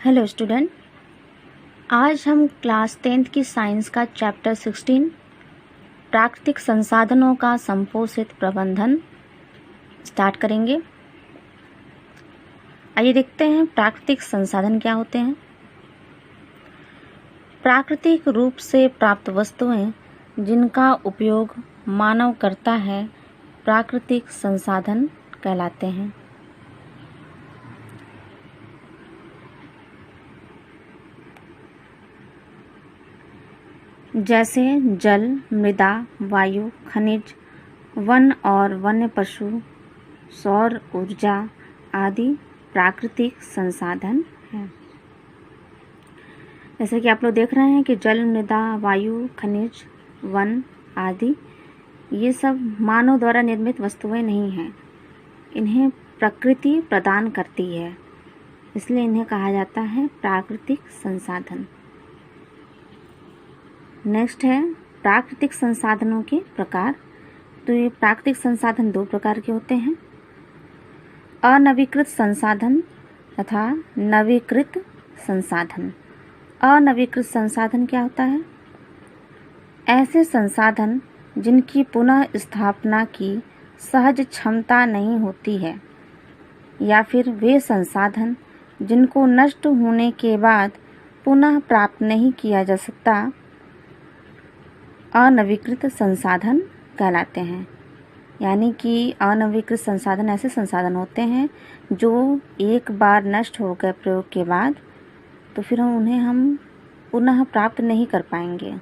Hello student, आज हम class 10th की साइंस का चैप्टर 16 प्राकृतिक संसाधनों का संपोषित प्रबंधन स्टार्ट करेंगे। आइए देखते हैं प्राकृतिक संसाधन क्या होते हैं। प्राकृतिक रूप से प्राप्त वस्तुएं जिनका उपयोग मानव करता है प्राकृतिक संसाधन कहलाते हैं। जैसे जल, मृदा, वायु, खनिज, वन और वन्य पशु, सौर ऊर्जा आदि प्राकृतिक संसाधन हैं। जैसे कि आप लोग देख रहे हैं कि जल, मृदा, वायु, खनिज, वन आदि ये सब मानव द्वारा निर्मित वस्तुएं नहीं हैं। इन्हें प्रकृति प्रदान करती है, इसलिए इन्हें कहा जाता है प्राकृतिक संसाधन। नेक्स्ट है प्राकृतिक संसाधनों के प्रकार। तो ये प्राकृतिक संसाधन दो प्रकार के होते हैं, अनवीकृत संसाधन तथा नवीकृत संसाधन। अनवीकृत संसाधन क्या होता है? ऐसे संसाधन जिनकी पुनः स्थापना की सहज क्षमता नहीं होती है, या फिर वे संसाधन जिनको नष्ट होने के बाद पुनः प्राप्त नहीं किया जा सकता, अनवीकृत संसाधन कहलाते हैं। यानी कि अनवीकृत संसाधन ऐसे संसाधन होते हैं जो एक बार नष्ट हो गए प्रयोग के बाद, तो फिर उन्हें हम पुनः प्राप्त नहीं कर पाएंगे।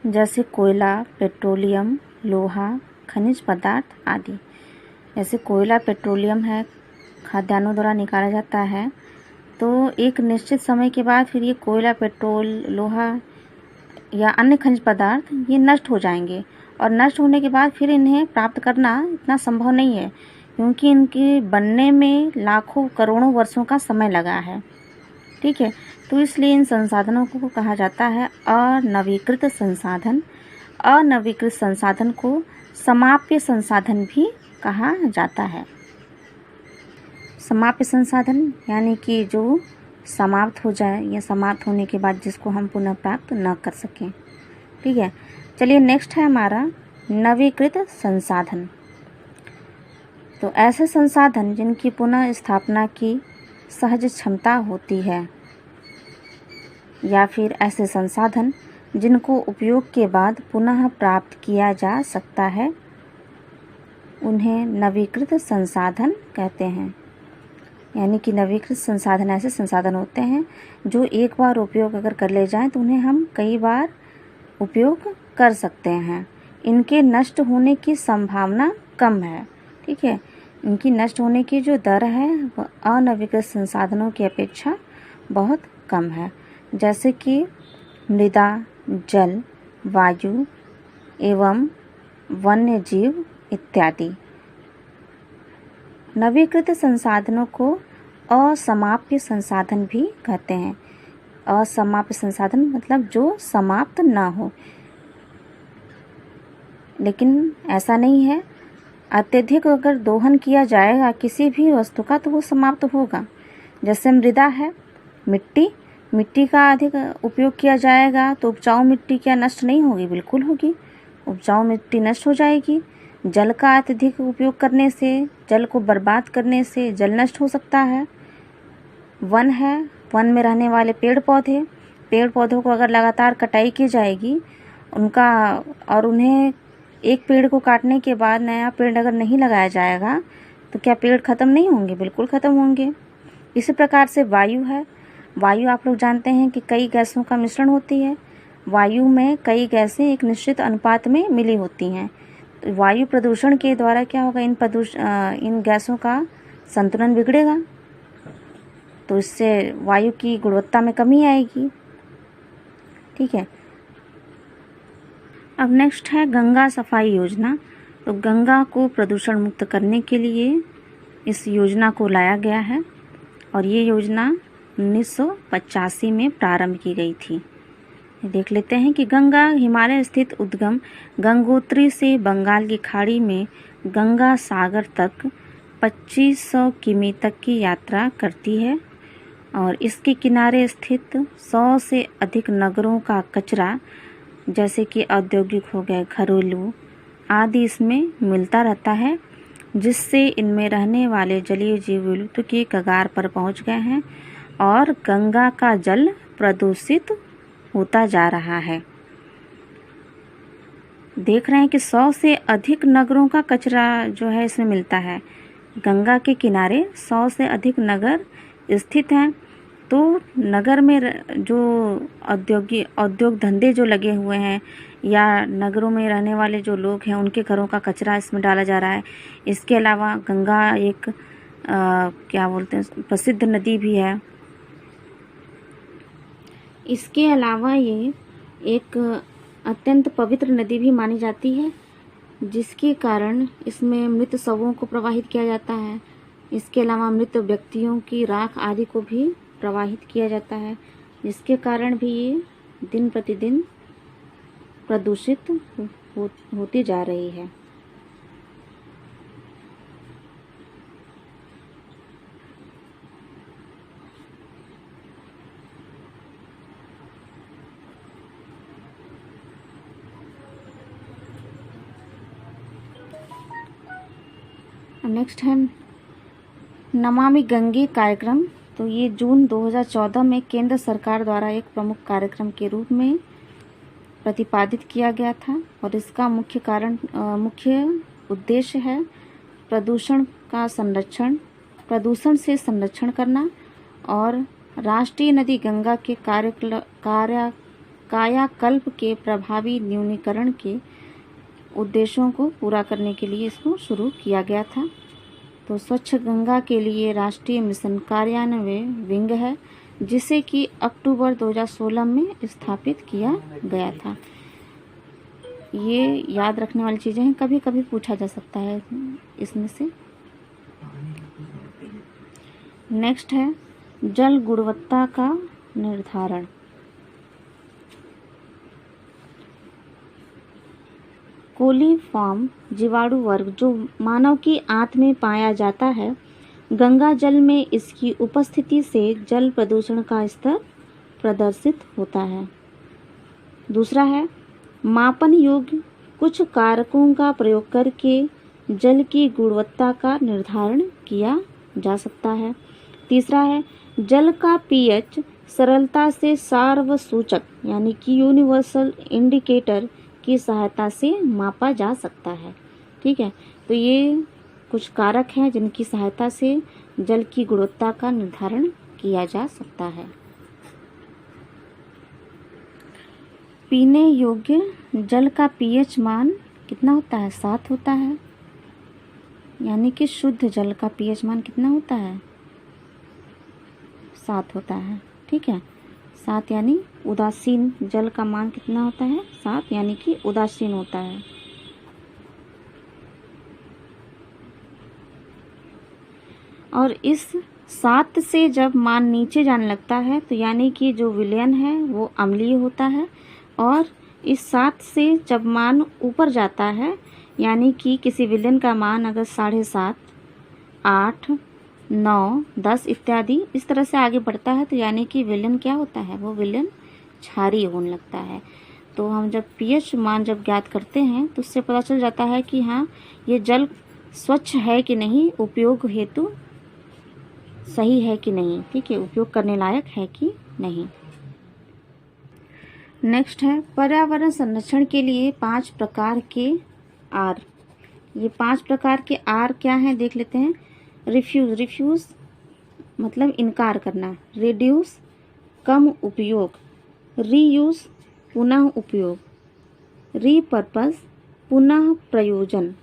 जैसे कोयला, पेट्रोलियम, लोहा, खनिज पदार्थ आदि। जैसे कोयला पेट्रोलियम है, खाद्यान्नों द्वारा निकाला जाता है, तो एक निश्चित समय के बाद फिर ये कोयला, पेट्रोल, लोहा या अन्य खनिज पदार्थ ये नष्ट हो जाएंगे, और नष्ट होने के बाद फिर इन्हें प्राप्त करना इतना संभव नहीं है, क्योंकि इनके बनने में लाखों करोड़ों वर्षों का समय लगा है। ठीक है, तो इसलिए इन संसाधनों को कहा जाता है अनवीकृत संसाधन। अनवीकृत संसाधन को समाप्य संसाधन भी कहा जाता है। समाप्य संसाधन यानी कि जो समाप्त हो जाए या समाप्त होने के बाद जिसको हम पुनः प्राप्त न कर सकें। ठीक है, चलिए नेक्स्ट है हमारा नवीकृत संसाधन। तो ऐसे संसाधन जिनकी पुनः स्थापना की सहज क्षमता होती है, या फिर ऐसे संसाधन जिनको उपयोग के बाद पुनः प्राप्त किया जा सकता है, उन्हें नवीकृत संसाधन कहते हैं। यानी कि नवीकृत संसाधन ऐसे संसाधन होते हैं जो एक बार उपयोग अगर कर ले जाएं तो उन्हें हम कई बार उपयोग कर सकते हैं। इनके नष्ट होने की संभावना कम है। ठीक है, इनकी नष्ट होने की जो दर है वह अनवीकृत संसाधनों की अपेक्षा बहुत कम है। जैसे कि मृदा, जल, वायु एवं वन्य जीव इत्यादि। नवीकृत संसाधनों को असमाप्य संसाधन भी कहते हैं। असमाप्य संसाधन मतलब जो समाप्त ना हो, लेकिन ऐसा नहीं है। अत्यधिक अगर दोहन किया जाएगा किसी भी वस्तु का तो वो समाप्त होगा। जैसे मृदा है, मिट्टी का अधिक उपयोग किया जाएगा तो उपजाऊ मिट्टी क्या नष्ट नहीं होगी? बिल्कुल होगी, उपजाऊ मिट्टी नष्ट हो जाएगी। जल का अत्यधिक उपयोग करने से, जल को बर्बाद करने से जल नष्ट हो सकता है। वन है, वन में रहने वाले पेड़ पौधों को अगर लगातार कटाई की जाएगी उनका, और उन्हें एक पेड़ को काटने के बाद नया पेड़ अगर नहीं लगाया जाएगा तो क्या पेड़ खत्म नहीं होंगे? बिल्कुल खत्म होंगे। इसी प्रकार से वायु है। वायु आप लोग जानते हैं कि कई गैसों का मिश्रण होती है। वायु में कई गैसें एक निश्चित अनुपात में मिली होती हैं। तो वायु प्रदूषण के द्वारा क्या होगा? इन गैसों का संतुलन बिगड़ेगा, तो इससे वायु की गुणवत्ता में कमी आएगी। ठीक है, अब नेक्स्ट है गंगा सफाई योजना। तो गंगा को प्रदूषण मुक्त करने के लिए इस योजना को लाया गया है, और ये योजना 1985 में प्रारंभ की गई थी। देख लेते हैं कि गंगा हिमालय स्थित उद्गम गंगोत्री से बंगाल की खाड़ी में गंगा सागर तक 2500 किमी तक की यात्रा करती है और इसके किनारे स्थित 100 से अधिक नगरों का कचरा, जैसे कि औद्योगिक हो गए, घरेलू आदि इसमें मिलता रहता है, जिससे इनमें रहने वाले जलीय जीव विलुप्त की कगार पर पहुंच गए हैं और गंगा का जल प्रदूषित होता जा रहा है। देख रहे हैं कि 100 से अधिक नगरों का कचरा जो है इसमें मिलता है। गंगा के किनारे 100 से अधिक नगर स्थित हैं, तो नगर में जो औद्योग धंधे जो लगे हुए हैं या नगरों में रहने वाले जो लोग हैं उनके घरों का कचरा इसमें डाला जा रहा है। इसके अलावा गंगा एक क्या बोलते हैं, प्रसिद्ध नदी भी है। इसके अलावा ये एक अत्यंत पवित्र नदी भी मानी जाती है, जिसके कारण इसमें मृत शवों को प्रवाहित किया जाता है। इसके अलावा मृत व्यक्तियों की राख आदि को भी प्रवाहित किया जाता है, जिसके कारण भी ये दिन प्रतिदिन प्रदूषित होती जा रही है। नेक्स्ट है नमामि गंगे कार्यक्रम। तो ये जून 2014 में केंद्र सरकार द्वारा एक प्रमुख कार्यक्रम के रूप में प्रतिपादित किया गया था और इसका मुख्य उद्देश्य है प्रदूषण से संरक्षण करना और राष्ट्रीय नदी गंगा के कायाकल्प के प्रभावी न्यूनीकरण के उद्देश्यों को पूरा करने के लिए इसको शुरू किया गया था। तो स्वच्छ गंगा के लिए राष्ट्रीय मिशन कार्यान्वयन विंग है, जिसे कि अक्टूबर 2016 में स्थापित किया गया था। ये याद रखने वाली चीज़ें हैं, कभी कभी पूछा जा सकता है इसमें से। नेक्स्ट है जल गुणवत्ता का निर्धारण। कोलीफॉर्म जीवाणु वर्ग जो मानव की आंत में पाया जाता है, गंगा जल में इसकी उपस्थिति से जल प्रदूषण का स्तर प्रदर्शित होता है। दूसरा है मापन योग्य कुछ कारकों का प्रयोग करके जल की गुणवत्ता का निर्धारण किया जा सकता है। तीसरा है जल का पीएच सरलता से सार्वसूचक यानी कि यूनिवर्सल इंडिकेटर की सहायता से मापा जा सकता है। ठीक है, तो ये कुछ कारक हैं जिनकी सहायता से जल की गुणवत्ता का निर्धारण किया जा सकता है। पीने योग्य जल का पीएच मान कितना होता है? 7 होता है, यानी कि शुद्ध जल का पीएच मान कितना होता है? 7 होता है। ठीक है, 7 यानी उदासीन जल का मान कितना होता है? 7 यानी कि उदासीन होता है। और इस 7 से जब मान नीचे जाने लगता है तो यानी कि जो विलयन है वो अम्लीय होता है, और इस 7 से जब मान ऊपर जाता है यानी कि किसी विलयन का मान अगर 7.5, 8, 9, 10 इत्यादि इस तरह से आगे बढ़ता है तो यानी कि विलयन क्या होता है? वो विलयन क्षारीय होने लगता है। तो हम जब पीएच मान जब ज्ञात करते हैं तो उससे पता चल जाता है कि हाँ ये जल स्वच्छ है कि नहीं, उपयोग हेतु सही है कि नहीं, ठीक है, उपयोग करने लायक है कि नहीं। नेक्स्ट है पर्यावरण संरक्षण के लिए 5 प्रकार के आर। ये 5 प्रकार के आर क्या हैं देख लेते हैं। रिफ्यूज मतलब इनकार करना, रिड्यूस कम उपयोग, रीयूज पुनः उपयोग, रीपर्पस पुनः प्रयोजन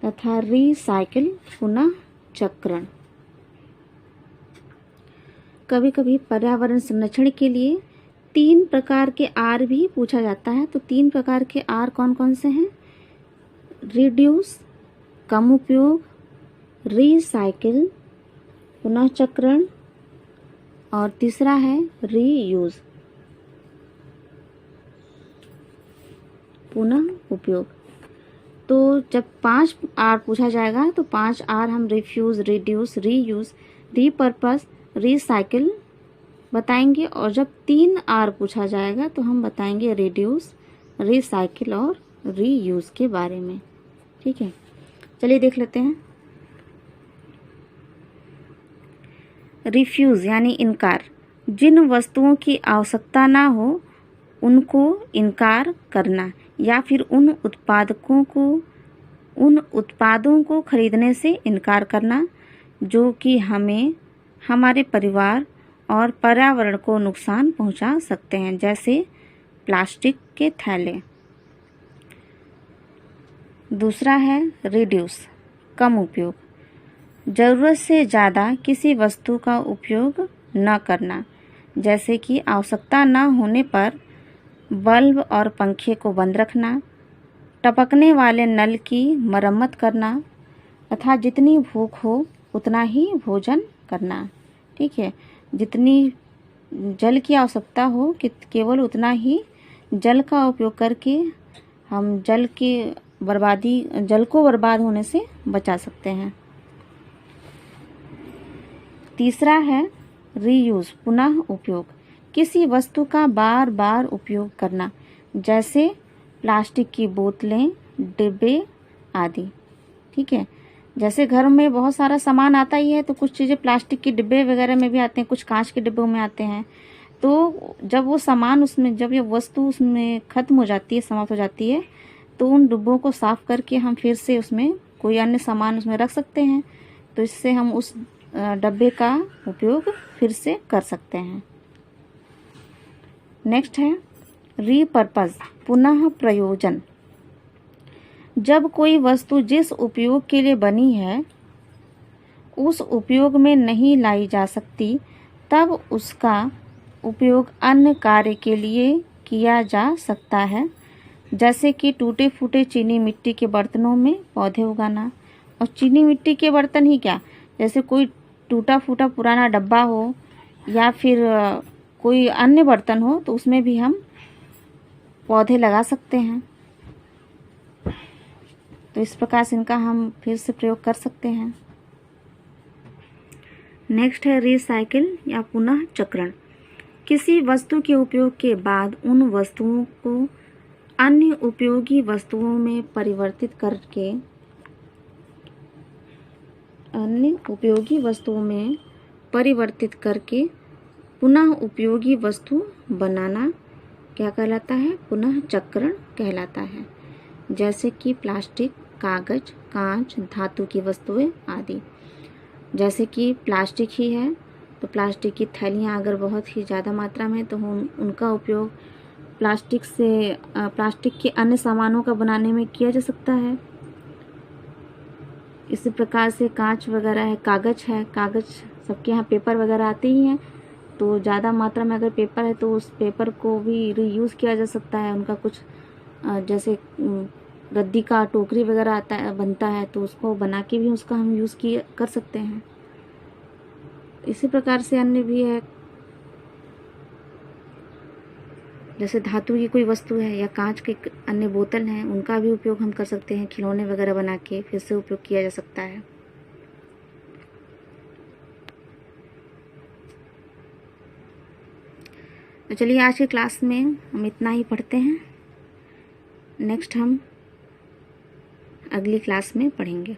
तथा रीसाइकिल पुनः चक्रण। कभी कभी पर्यावरण संरक्षण के लिए 3 प्रकार के आर भी पूछा जाता है। तो 3 प्रकार के आर कौन कौन से हैं? रिड्यूस कम उपयोग, रीसाइकिल पुनः चक्रण, और तीसरा है रीयूज पुनः उपयोग। तो जब 5 आर पूछा जाएगा तो 5 आर हम refuse, reduce, reuse, repurpose, recycle बताएंगे, और जब 3R पूछा जाएगा तो हम बताएंगे रिड्यूस, रिसाइकिल और रीयूज़ के बारे में। ठीक है, चलिए देख लेते हैं। रिफ्यूज़ यानी इनकार, जिन वस्तुओं की आवश्यकता ना हो उनको इनकार करना, या फिर उन उत्पादों को खरीदने से इनकार करना जो कि हमें, हमारे परिवार और पर्यावरण को नुकसान पहुंचा सकते हैं, जैसे प्लास्टिक के थैले। दूसरा है रिड्यूस, कम उपयोग, ज़रूरत से ज़्यादा किसी वस्तु का उपयोग न करना, जैसे कि आवश्यकता न होने पर बल्ब और पंखे को बंद रखना, टपकने वाले नल की मरम्मत करना, तथा जितनी भूख हो उतना ही भोजन करना। ठीक है, जितनी जल की आवश्यकता हो कि केवल उतना ही जल का उपयोग करके हम जल को बर्बाद होने से बचा सकते हैं। तीसरा है रीयूज़, पुनः उपयोग, किसी वस्तु का बार बार उपयोग करना, जैसे प्लास्टिक की बोतलें, डिब्बे आदि। ठीक है, जैसे घर में बहुत सारा सामान आता ही है, तो कुछ चीज़ें प्लास्टिक के डिब्बे वगैरह में भी आते हैं, कुछ कांच के डिब्बों में आते हैं। तो जब वो सामान उसमें, जब ये वस्तु उसमें ख़त्म हो जाती है, समाप्त हो जाती है, तो उन डिब्बों को साफ़ करके हम फिर से उसमें कोई अन्य सामान उसमें रख सकते हैं। तो इससे हम उस डब्बे का उपयोग फिर से कर सकते हैं। नेक्स्ट है रीपर्पज़, पुनः प्रयोजन, जब कोई वस्तु जिस उपयोग के लिए बनी है उस उपयोग में नहीं लाई जा सकती, तब उसका उपयोग अन्य कार्य के लिए किया जा सकता है, जैसे कि टूटे फूटे चीनी मिट्टी के बर्तनों में पौधे उगाना। और चीनी मिट्टी के बर्तन ही क्या, जैसे कोई टूटा फूटा पुराना डब्बा हो या फिर कोई अन्य बर्तन हो, तो उसमें भी हम पौधे लगा सकते हैं। तो इस प्रकार से इनका हम फिर से प्रयोग कर सकते हैं। नेक्स्ट है रिसाइकिल या पुनः चक्रण, किसी वस्तु के उपयोग के बाद उन वस्तुओं को अन्य उपयोगी वस्तुओं में परिवर्तित करके पुनः उपयोगी वस्तु बनाना क्या कहलाता है, पुनः चक्रण कहलाता है। जैसे कि प्लास्टिक, कागज, कांच, धातु की वस्तुएं आदि। जैसे कि प्लास्टिक ही है तो प्लास्टिक की थैलियाँ अगर बहुत ही ज़्यादा मात्रा में, तो हम उनका उपयोग प्लास्टिक के अन्य सामानों का बनाने में किया जा सकता है। इसी प्रकार से कांच वगैरह है, कागज है, कागज सबके यहाँ पेपर वगैरह आते ही हैं, तो ज़्यादा मात्रा में अगर पेपर है तो उस पेपर को भी रीयूज़ किया जा सकता है। उनका कुछ जैसे रद्दी का टोकरी वगैरह बनता है, तो उसको बना के भी उसका हम यूज़ कर सकते हैं। इसी प्रकार से अन्य भी है, जैसे धातु की कोई वस्तु है या कांच के अन्य बोतल हैं, उनका भी उपयोग हम कर सकते हैं, खिलौने वगैरह बना के फिर से उपयोग किया जा सकता है। तो चलिए आज की क्लास में हम इतना ही पढ़ते हैं, नेक्स्ट हम अगली क्लास में पढ़ेंगे।